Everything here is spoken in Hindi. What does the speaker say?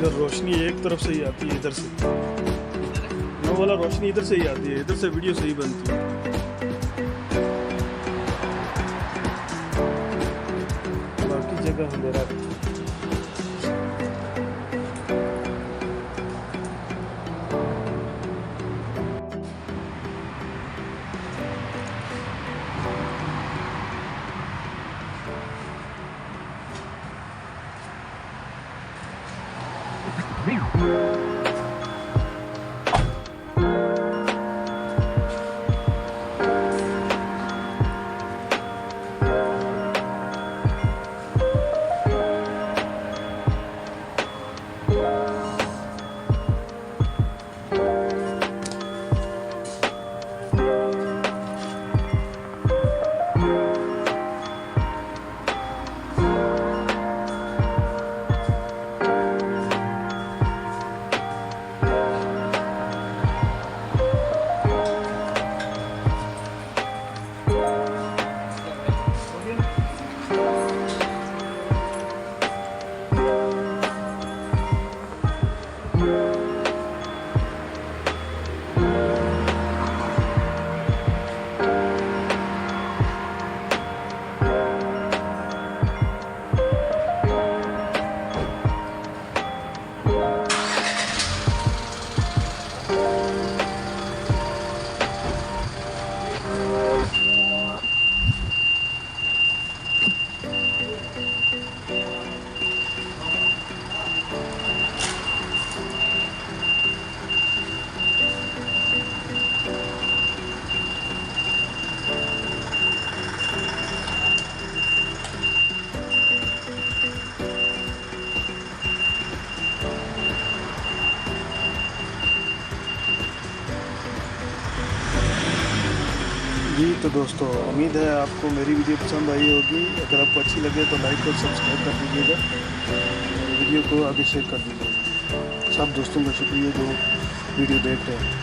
इधर रोशनी एक तरफ से ही आती है, इधर से वो वाला रोशनी इधर से ही आती है, इधर से वीडियो सही बनती है। बाकी जगह अंधेरा है। जी तो दोस्तों, उम्मीद है आपको मेरी वीडियो पसंद आई होगी। अगर आपको अच्छी लगे तो लाइक और सब्सक्राइब कर दीजिएगा और वीडियो को आगे शेयर कर दीजिएगा। सब दोस्तों का शुक्रिया जो वीडियो देख रहे हैं।